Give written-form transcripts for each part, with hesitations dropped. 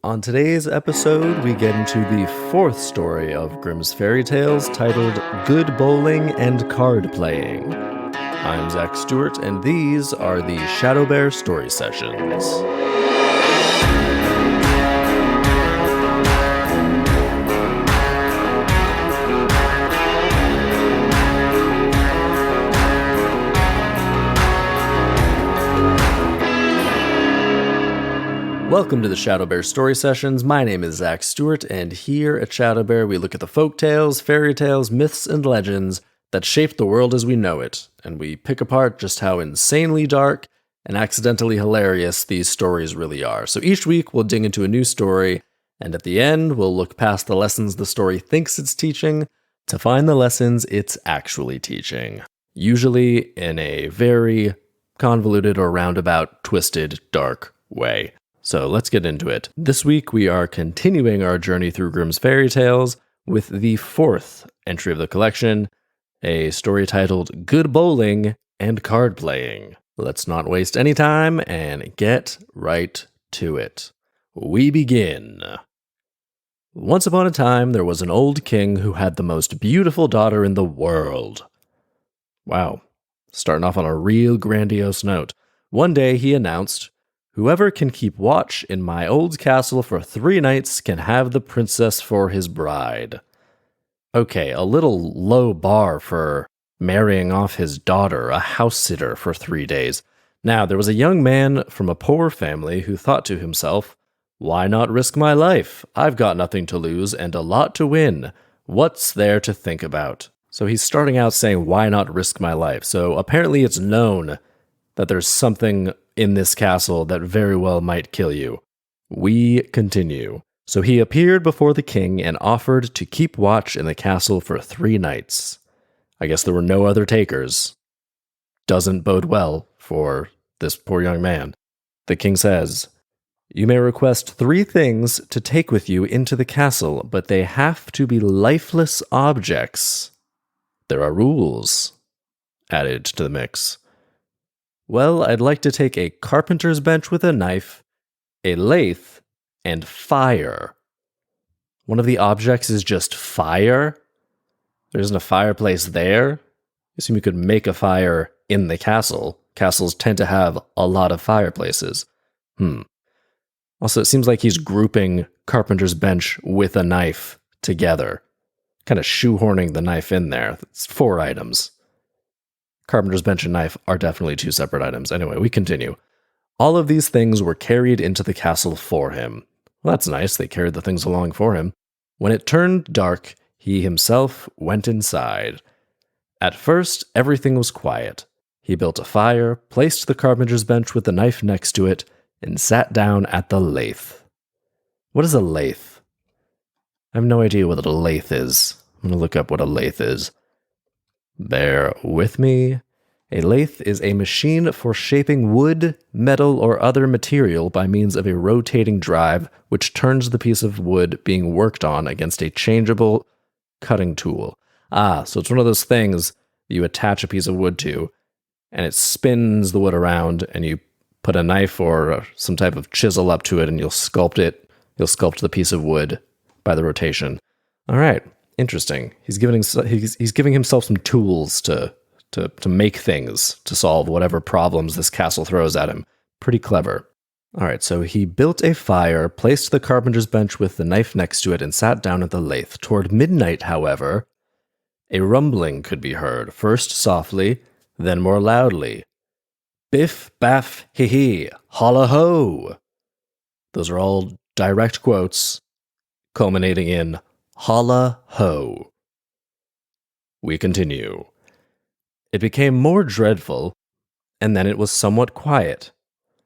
On today's episode, we get into the fourth story of Grimm's fairy tales titled Good Bowling and Card Playing. I'm Zach Stewart, and these are the Shadow Bear Story Sessions. Welcome to the Shadow Bear Story Sessions. My name is Zach Stewart, and here at Shadow Bear we look at the folk tales, fairy tales, myths, and legends that shaped the world as we know it, and we pick apart just how insanely dark and accidentally hilarious these stories really are. So each week we'll dig into a new story, and at the end we'll look past the lessons the story thinks it's teaching to find the lessons it's actually teaching, usually in a very convoluted or roundabout, twisted, dark way. So let's get into it. This week we are continuing our journey through Grimm's fairy tales with the fourth entry of the collection, a story titled Good Bowling and Card Playing. Let's not waste any time and get right to it. We begin. Once upon a time, there was an old king who had the most beautiful daughter in the world. Wow, starting off on a real grandiose note. One day he announced, "Whoever can keep watch in my old castle for 3 nights can have the princess for his bride." Okay, a little low bar for marrying off his daughter, a housesitter, for 3 days. Now, there was a young man from a poor family who thought to himself, "Why not risk my life? I've got nothing to lose and a lot to win. What's there to think about?" So he's starting out saying, "Why not risk my life?" So apparently it's known that there's something in this castle that very well might kill you. We continue. So he appeared before the king and offered to keep watch in the castle for 3 nights. I guess there were no other takers. Doesn't bode well for this poor young man. The king says, "You may request 3 things to take with you into the castle, but they have to be lifeless objects. There are rules," added to the mix. "Well, I'd like to take a carpenter's bench with a knife, a lathe, and fire." One of the objects is just fire? There isn't a fireplace there? I assume you could make a fire in the castle. Castles tend to have a lot of fireplaces. Also, it seems like he's grouping carpenter's bench with a knife together. Kind of shoehorning the knife in there. It's 4 items. Carpenter's bench and knife are definitely 2 separate items. Anyway, we continue. All of these things were carried into the castle for him. Well, that's nice. They carried the things along for him. When it turned dark, he himself went inside. At first, everything was quiet. He built a fire, placed the carpenter's bench with the knife next to it, and sat down at the lathe. What is a lathe? I have no idea what a lathe is. I'm going to look up what a lathe is. Bear with me. A lathe is a machine for shaping wood, metal, or other material by means of a rotating drive which turns the piece of wood being worked on against a changeable cutting tool. So it's one of those things you attach a piece of wood to, and it spins the wood around, and you put a knife or some type of chisel up to it, and you'll sculpt it. You'll sculpt the piece of wood by the rotation. All right. Interesting. He's giving himself some tools to make things, to solve whatever problems this castle throws at him. Pretty clever. All right, so he built a fire, placed the carpenter's bench with the knife next to it, and sat down at the lathe. Toward midnight, however, a rumbling could be heard, first softly, then more loudly. "Biff, baff, hee, holla ho." Those are all direct quotes, culminating in holla ho. We continue. It became more dreadful, and then it was somewhat quiet.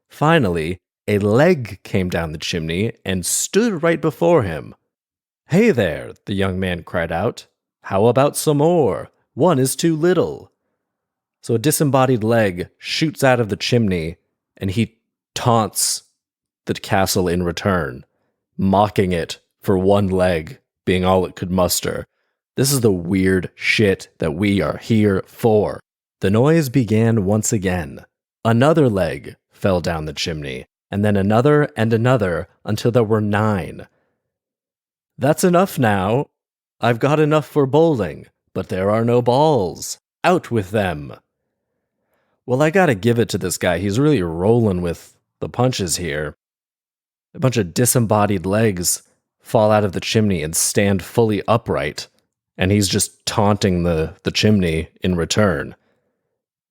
Finally, a leg came down the chimney and stood right before him. "Hey there," the young man cried out. "How about some more? One is too little." So a disembodied leg shoots out of the chimney, and he taunts the castle in return, mocking it for one leg being all it could muster. This is the weird shit that we are here for. The noise began once again. Another leg fell down the chimney, and then another and another until there were 9. That's enough now. I've got enough for bowling, but there are no balls. Out with them. Well, I gotta give it to this guy. He's really rolling with the punches here. A bunch of disembodied legs fall out of the chimney and stand fully upright, and he's just taunting the chimney in return.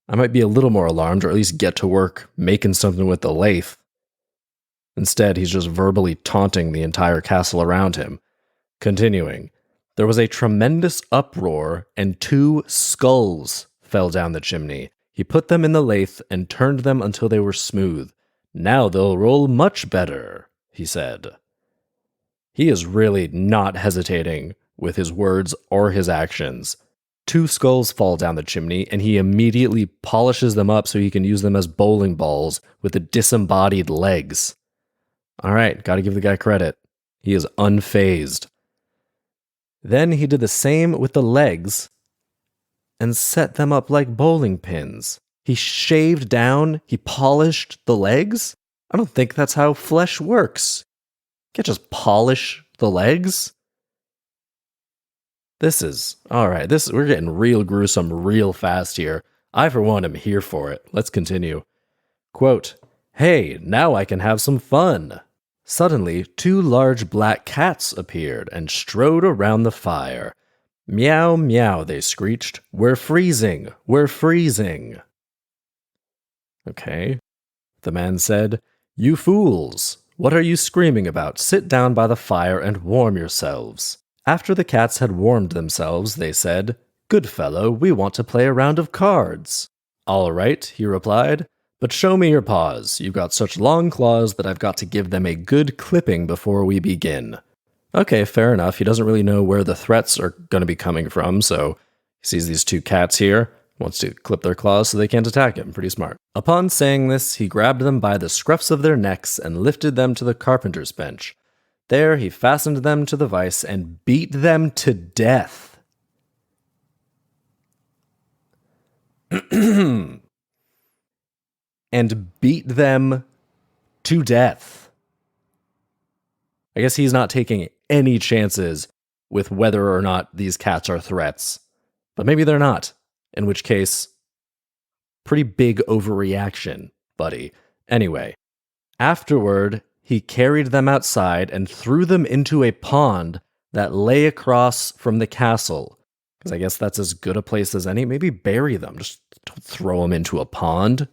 I might be a little more alarmed, or at least get to work making something with the lathe. Instead, he's just verbally taunting the entire castle around him. Continuing, there was a tremendous uproar, and 2 skulls fell down the chimney. He put them in the lathe and turned them until they were smooth. Now they'll roll much better, he said. He is really not hesitating with his words or his actions. 2 skulls fall down the chimney, and he immediately polishes them up so he can use them as bowling balls with the disembodied legs. All right, gotta give the guy credit. He is unfazed. Then he did the same with the legs and set them up like bowling pins. He shaved down, he polished the legs? I don't think that's how flesh works. You can't just polish the legs. We're getting real gruesome real fast here. I, for one, am here for it. Let's continue. Quote, "Hey, now I can have some fun." Suddenly, 2 large black cats appeared and strode around the fire. "Meow, meow," they screeched. "We're freezing! We're freezing!" Okay. The man said, "You fools! What are you screaming about? Sit down by the fire and warm yourselves." After the cats had warmed themselves, they said, "Good fellow, we want to play a round of cards." "All right," he replied, "but show me your paws. You've got such long claws that I've got to give them a good clipping before we begin." Okay, fair enough. He doesn't really know where the threats are going to be coming from, so he sees these 2 cats here, wants to clip their claws so they can't attack him. Pretty smart. Upon saying this, he grabbed them by the scruffs of their necks and lifted them to the carpenter's bench. There he fastened them to the vise and beat them to death. And beat them to death. I guess he's not taking any chances with whether or not these cats are threats. But maybe they're not. In which case, pretty big overreaction, buddy. Anyway, afterward, he carried them outside and threw them into a pond that lay across from the castle. Because I guess that's as good a place as any. Maybe bury them. Just don't throw them into a pond.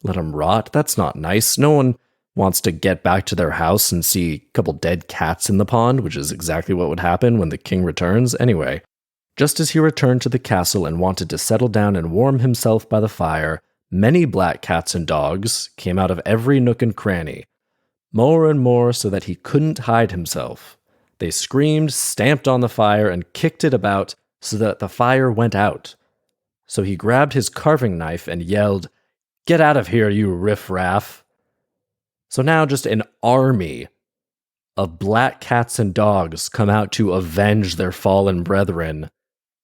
Let them rot. That's not nice. No one wants to get back to their house and see a couple dead cats in the pond, which is exactly what would happen when the king returns. Anyway, just as he returned to the castle and wanted to settle down and warm himself by the fire, many black cats and dogs came out of every nook and cranny. More and more so that he couldn't hide himself. They screamed, stamped on the fire, and kicked it about so that the fire went out. So he grabbed his carving knife and yelled, "Get out of here, you riffraff!" So now just an army of black cats and dogs come out to avenge their fallen brethren,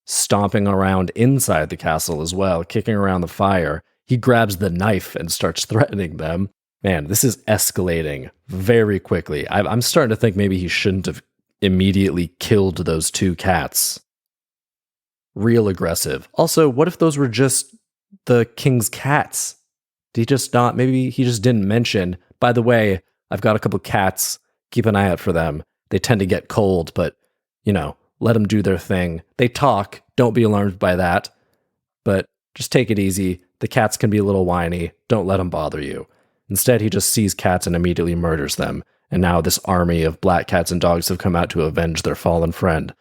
stomping around inside the castle as well, kicking around the fire. He grabs the knife and starts threatening them. Man, this is escalating very quickly. I'm starting to think maybe he shouldn't have immediately killed those 2 cats. Real aggressive. Also, what if those were just the king's cats? Did he just not? Maybe he just didn't mention, by the way, I've got a couple cats. Keep an eye out for them. They tend to get cold, but, let them do their thing. They talk. Don't be alarmed by that. But just take it easy. The cats can be a little whiny. Don't let them bother you. Instead, he just sees cats and immediately murders them. And now this army of black cats and dogs have come out to avenge their fallen friend.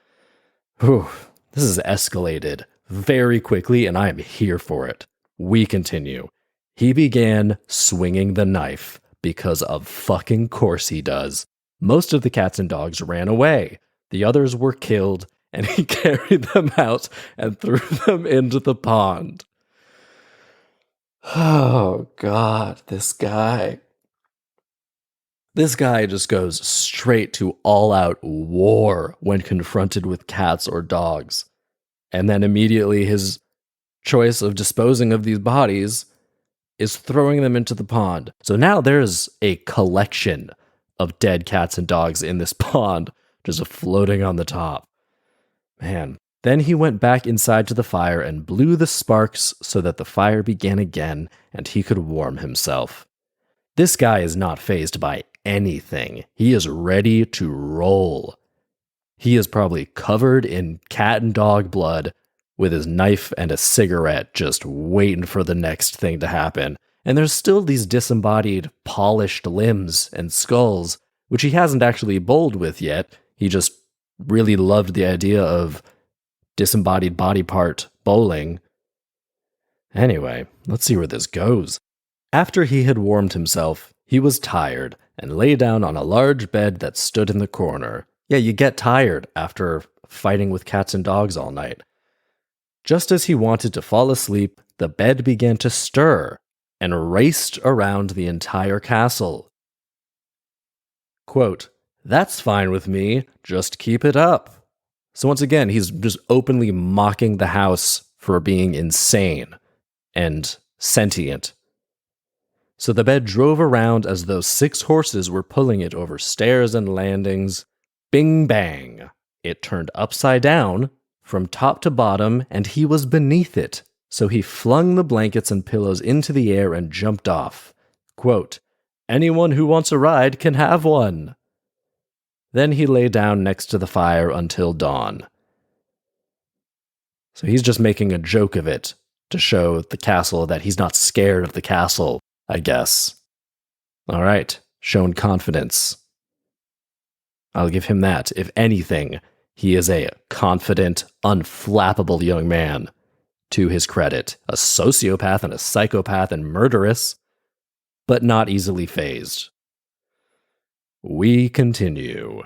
Whew. This has escalated very quickly, and I am here for it. We continue. He began swinging the knife, because of fucking course he does. Most of the cats and dogs ran away. The others were killed, and he carried them out and threw them into the pond. Oh, God, this guy. This guy just goes straight to all-out war when confronted with cats or dogs. And then immediately his choice of disposing of these bodies is throwing them into the pond. So now there's a collection of dead cats and dogs in this pond, just floating on the top. Man. Then he went back inside to the fire and blew the sparks so that the fire began again and he could warm himself. This guy is not fazed by anything. He is ready to roll. He is probably covered in cat and dog blood with his knife and a cigarette just waiting for the next thing to happen. And there's still these disembodied, polished limbs and skulls, which he hasn't actually bowled with yet. He just really loved the idea of disembodied body part bowling. Anyway, let's see where this goes. After he had warmed himself, he was tired and lay down on a large bed that stood in the corner. Yeah, you get tired after fighting with cats and dogs all night. Just as he wanted to fall asleep, the bed began to stir and raced around the entire castle. Quote, "That's fine with me, just keep it up." So once again, he's just openly mocking the house for being insane and sentient. So the bed drove around as though 6 horses were pulling it over stairs and landings. Bing bang! It turned upside down, from top to bottom, and he was beneath it. So he flung the blankets and pillows into the air and jumped off. Quote, "Anyone who wants a ride can have one." Then he lay down next to the fire until dawn. So he's just making a joke of it to show the castle that he's not scared of the castle, I guess. All right, shown confidence. I'll give him that. If anything, he is a confident, unflappable young man. To his credit, a sociopath and a psychopath and murderous, but not easily fazed. We continue.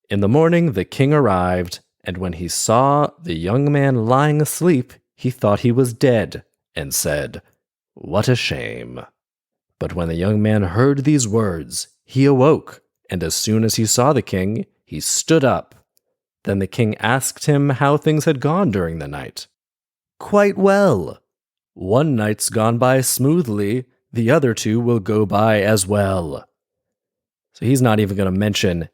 In the morning, the king arrived, and when he saw the young man lying asleep, he thought he was dead, and said, "What a shame." But when the young man heard these words, he awoke, and as soon as he saw the king, he stood up. Then the king asked him how things had gone during the night. "Quite well. One night's gone by smoothly, the other 2 will go by as well." So he's not even going to mention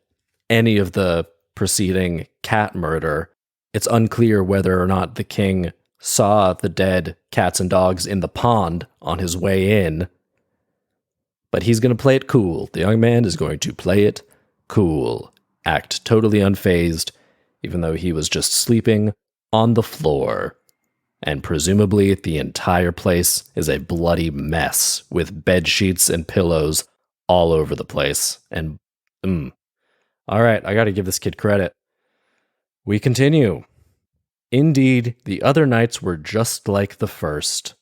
any of the preceding cat murder. It's unclear whether or not the king saw the dead cats and dogs in the pond on his way in. But he's going to play it cool. The young man is going to play it cool. Act totally unfazed, even though he was just sleeping on the floor. And presumably the entire place is a bloody mess with bed sheets and pillows all over the place. And, all right, I gotta give this kid credit. We continue. Indeed, the other nights were just like the first,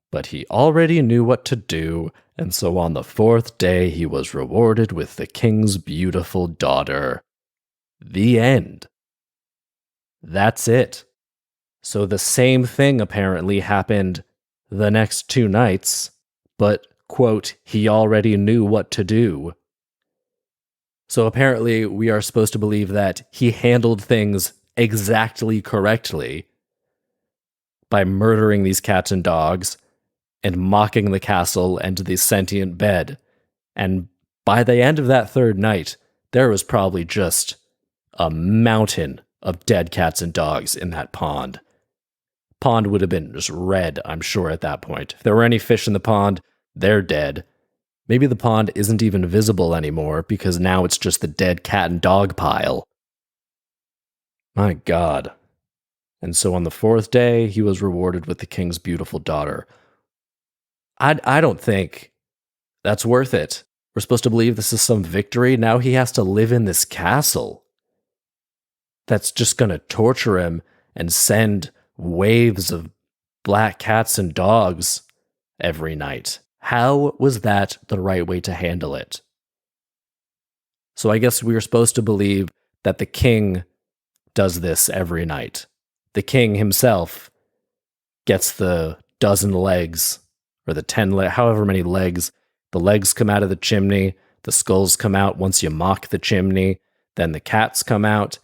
but he already knew what to do, and so on the 4th day he was rewarded with the king's beautiful daughter. The end. That's it. So the same thing apparently happened the next 2 nights, but, quote, he already knew what to do. So apparently we are supposed to believe that he handled things exactly correctly by murdering these cats and dogs and mocking the castle and the sentient bed. And by the end of that 3rd night, there was probably just a mountain of dead cats and dogs in that pond. Pond would have been just red, I'm sure, at that point. If there were any fish in the pond, they're dead. Maybe the pond isn't even visible anymore because now it's just the dead cat and dog pile. My God. And so on the 4th day, he was rewarded with the king's beautiful daughter. I don't think that's worth it. We're supposed to believe this is some victory. Now he has to live in this castle that's just going to torture him and send waves of black cats and dogs every night. How was that the right way to handle it? So I guess we were supposed to believe that the king does this every night. The king himself gets the dozen legs, or the 10 however many legs. The legs come out of the chimney. The skulls come out once you mock the chimney. Then the cats come out.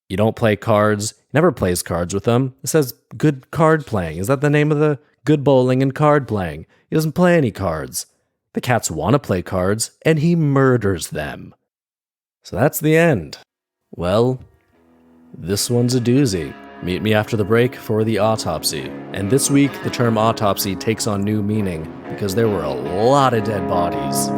You don't play cards. He never plays cards with them. It says good card playing. Is that the name of the good bowling and card playing. He doesn't play any cards. The cats want to play cards, and he murders them. So that's the end. Well, this one's a doozy. Meet me after the break for the autopsy. And this week, the term autopsy takes on new meaning because there were a lot of dead bodies.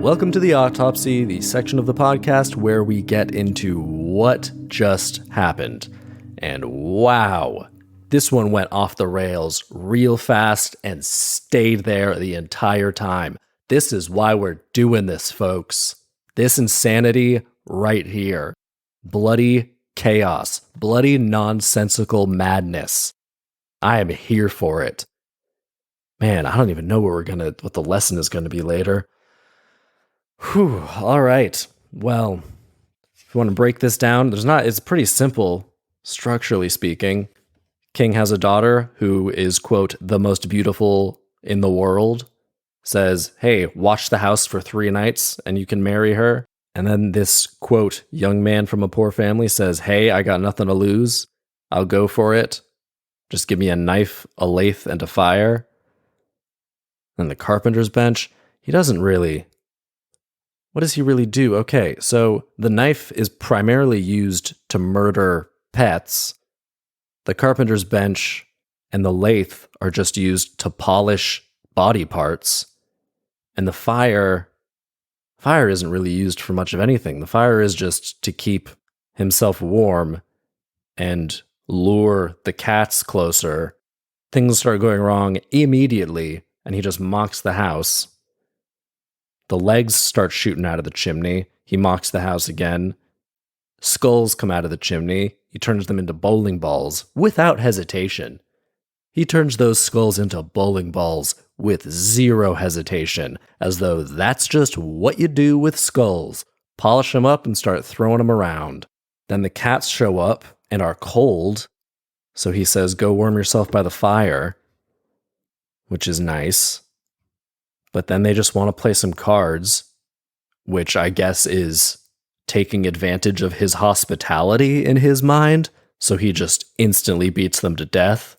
Welcome to the autopsy, the section of the podcast where we get into what just happened. And wow, this one went off the rails real fast and stayed there the entire time. This is why we're doing this, folks. This insanity right here. Bloody chaos. Bloody nonsensical madness. I am here for it. Man, I don't even know what the lesson is gonna be later. Whew, all right. Well, if you want to break this down, it's pretty simple, structurally speaking. King has a daughter who is, quote, the most beautiful in the world. Says, hey, watch the house for 3 nights and you can marry her. And then this, quote, young man from a poor family says, hey, I got nothing to lose. I'll go for it. Just give me a knife, a lathe, and a fire. And the carpenter's bench, he doesn't really... What does he really do? Okay, so the knife is primarily used to murder pets. The carpenter's bench and the lathe are just used to polish body parts. And the fire isn't really used for much of anything. The fire is just to keep himself warm and lure the cats closer. Things start going wrong immediately, and he just mocks the house. The legs start shooting out of the chimney. He mocks the house again. Skulls come out of the chimney. He turns them into bowling balls without hesitation. He turns those skulls into bowling balls with zero hesitation, as though that's just what you do with skulls. Polish them up and start throwing them around. Then the cats show up and are cold, so he says, go warm yourself by the fire, which is nice. But then they just want to play some cards, which I guess is taking advantage of his hospitality in his mind, so he just instantly beats them to death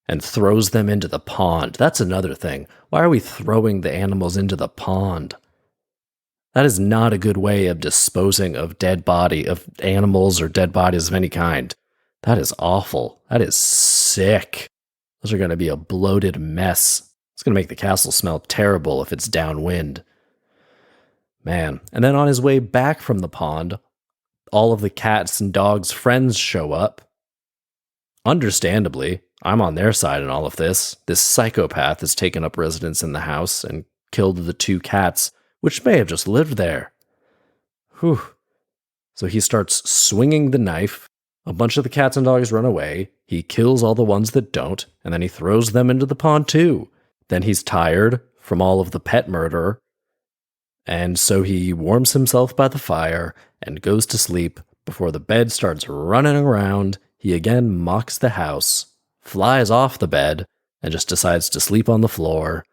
and throws them into the pond. That's another thing. Why are we throwing the animals into the pond? That is not a good way of disposing of of animals or dead bodies of any kind. That is awful. That is sick. Those are going to be a bloated mess. It's going to make the castle smell terrible if it's downwind. Man. And then on his way back from the pond, all of the cats and dogs' friends show up. Understandably, I'm on their side in all of this. This psychopath has taken up residence in the house and killed the 2 cats, which may have just lived there. Whew. So he starts swinging the knife. A bunch of the cats and dogs run away. He kills all the ones that don't, and then he throws them into the pond too. Then he's tired from all of the pet murder, and so he warms himself by the fire and goes to sleep. Before the bed starts running around, he again mocks the house, flies off the bed, and just decides to sleep on the floor.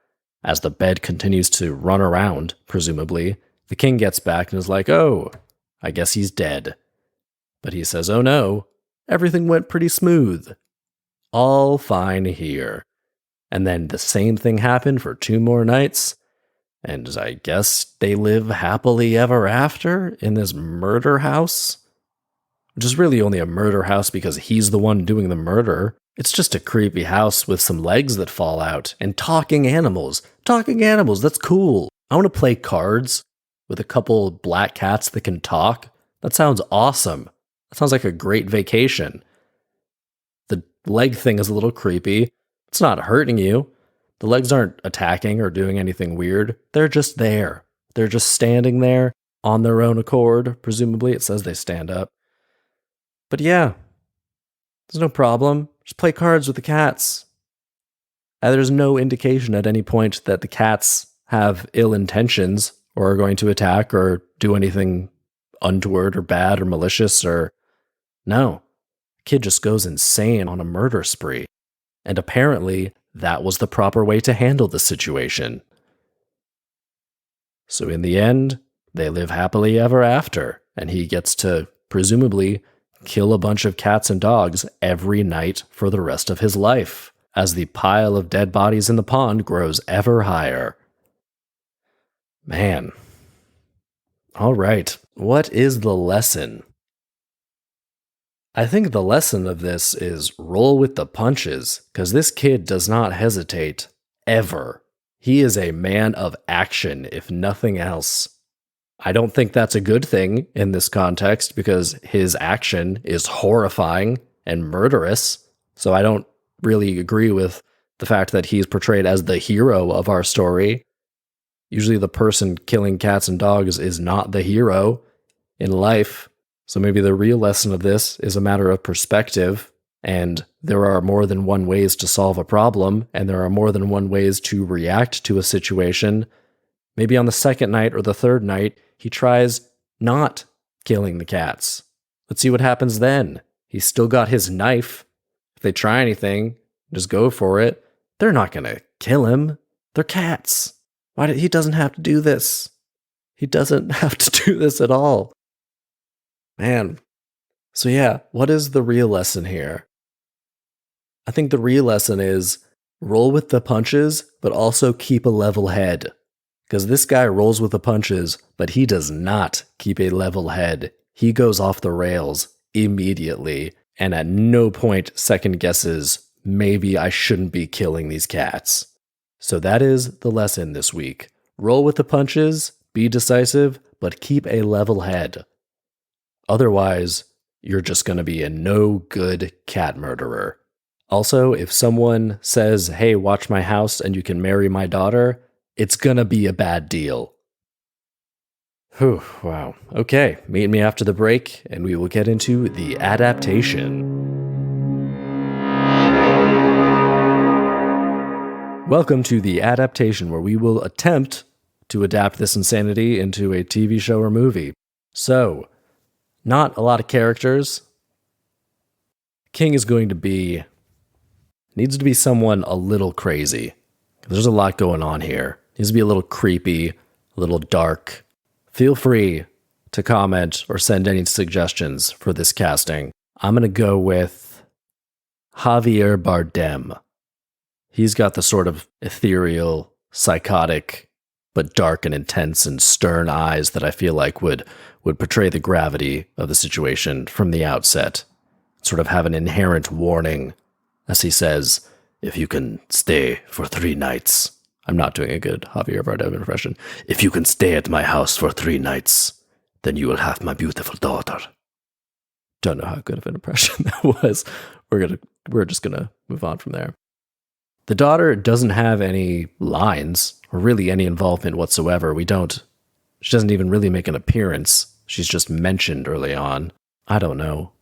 As the bed continues to run around, presumably, the king gets back and is like, oh, I guess he's dead. But he says, oh no, everything went pretty smooth. All fine here. And then the same thing happened for 2 more nights, and I guess they live happily ever after in this murder house? Which is really only a murder house because he's the one doing the murder. It's just a creepy house with some legs that fall out, and talking animals. Talking animals, that's cool. I want to play cards with a couple black cats that can talk. That sounds awesome. That sounds like a great vacation. The leg thing is a little creepy. It's not hurting you. The legs aren't attacking or doing anything weird. They're just there. They're just standing there on their own accord. Presumably, it says they stand up. But yeah, there's no problem. Just play cards with the cats. There's no indication at any point that the cats have ill intentions or are going to attack or do anything untoward or bad or malicious or... No. Kid just goes insane on a murder spree. And apparently, that was the proper way to handle the situation. So in the end, they live happily ever after, and he gets to, presumably, kill a bunch of cats and dogs every night for the rest of his life, as the pile of dead bodies in the pond grows ever higher. Man. All right. What is the lesson? I think the lesson of this is roll with the punches, because this kid does not hesitate, ever. He is a man of action, if nothing else. I don't think that's a good thing in this context, because his action is horrifying and murderous, so I don't really agree with the fact that he's portrayed as the hero of our story. Usually the person killing cats and dogs is not the hero in life. So maybe the real lesson of this is a matter of perspective, and there are more than one ways to solve a problem, and there are more than one ways to react to a situation. Maybe on the second night or the third night, he tries not killing the cats. Let's see what happens then. He's still got his knife. If they try anything, just go for it. They're not going to kill him. They're cats. He doesn't have to do this. He doesn't have to do this at all. Man. So yeah, what is the real lesson here? I think the real lesson is roll with the punches, but also keep a level head. Because this guy rolls with the punches, but he does not keep a level head. He goes off the rails immediately, and at no point second guesses, maybe I shouldn't be killing these cats. So that is the lesson this week. Roll with the punches, be decisive, but keep a level head. Otherwise, you're just going to be a no good cat murderer. Also, if someone says, hey, watch my house and you can marry my daughter, it's going to be a bad deal. Whew, wow. Okay, meet me after the break and we will get into the adaptation. Welcome to the adaptation, where we will attempt to adapt this insanity into a TV show or movie. So, not a lot of characters. King is going to needs to be someone a little crazy. There's a lot going on here. Needs to be a little creepy, a little dark. Feel free to comment or send any suggestions for this casting. I'm going to go with Javier Bardem. He's got the sort of ethereal, psychotic, but dark and intense and stern eyes that I feel like would portray the gravity of the situation from the outset. Sort of have an inherent warning, as he says, if you can stay for 3 nights. I'm not doing a good Javier Bardem impression. If you can stay at my house for 3 nights, then you will have my beautiful daughter. Don't know how good of an impression that was. We're just gonna move on from there. The daughter doesn't have any lines or really any involvement whatsoever. She doesn't even really make an appearance. She's just mentioned early on. I don't know.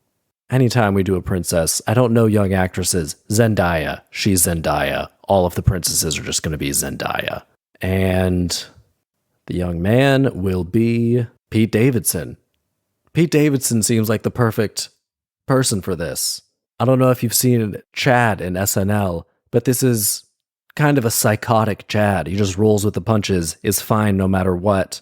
Anytime we do a princess, I don't know young actresses. Zendaya, she's Zendaya. All of the princesses are just going to be Zendaya. And the young man will be Pete Davidson. Pete Davidson seems like the perfect person for this. I don't know if you've seen Chad in SNL, but this is kind of a psychotic Chad. He just rolls with the punches, is fine no matter what,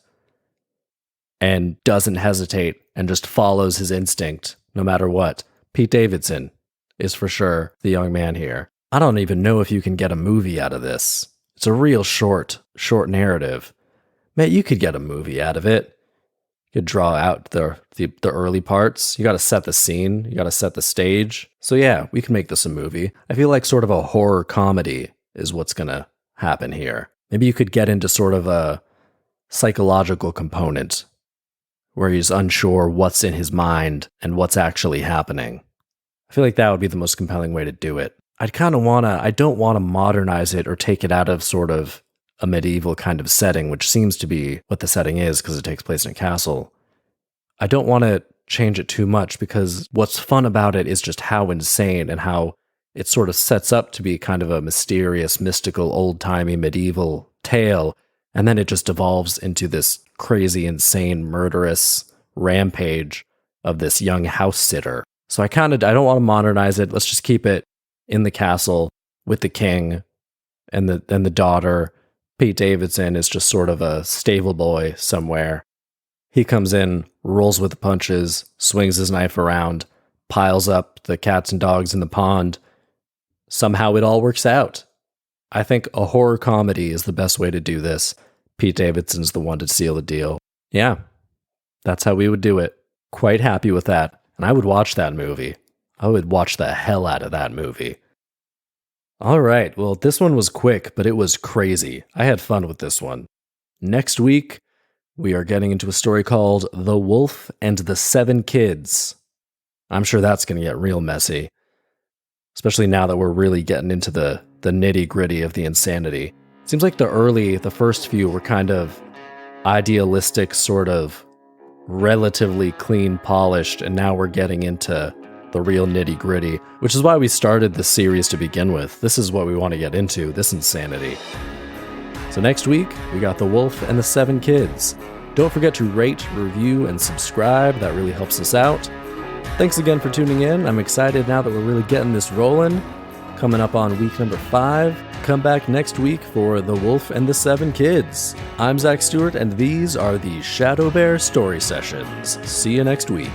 and doesn't hesitate and just follows his instinct no matter what. Pete Davidson is for sure the young man here. I don't even know if you can get a movie out of this. It's a real short narrative. Man, you could get a movie out of it. You could draw out the early parts. You got to set the scene. You got to set the stage. So yeah, we can make this a movie. I feel like sort of a horror comedy is what's going to happen here. Maybe you could get into sort of a psychological component where he's unsure what's in his mind and what's actually happening. I feel like that would be the most compelling way to do it. I don't want to modernize it or take it out of sort of a medieval kind of setting, which seems to be what the setting is because it takes place in a castle. I don't want to change it too much because what's fun about it is just how insane and how it sort of sets up to be kind of a mysterious, mystical, old-timey medieval tale, and then it just evolves into this crazy, insane, murderous rampage of this young house sitter. So I don't want to modernize it. Let's just keep it in the castle with the king and the daughter. Pete Davidson is just sort of a stable boy somewhere. He comes in, rolls with the punches, swings his knife around, piles up the cats and dogs in the pond. Somehow it all works out. I think a horror comedy is the best way to do this. Pete Davidson's the one to seal the deal. Yeah, that's how we would do it. Quite happy with that. And I would watch that movie. I would watch the hell out of that movie. All right, well, this one was quick, but it was crazy. I had fun with this one. Next week, we are getting into a story called The Wolf and the Seven Kids. I'm sure that's going to get real messy, especially now that we're really getting into the nitty-gritty of the insanity. It seems like the first few were kind of idealistic, sort of relatively clean, polished, and now we're getting into the real nitty-gritty, which is why we started the series to begin with. This is what we want to get into, this insanity. So next week, we got The Wolf and the Seven Kids. Don't forget to rate, review, and subscribe. That really helps us out. Thanks again for tuning in. I'm excited now that we're really getting this rolling. Coming up on week number 5. Come back next week for The Wolf and the Seven Kids. I'm Zach Stewart, and these are the Shadow Bear Story Sessions. See you next week.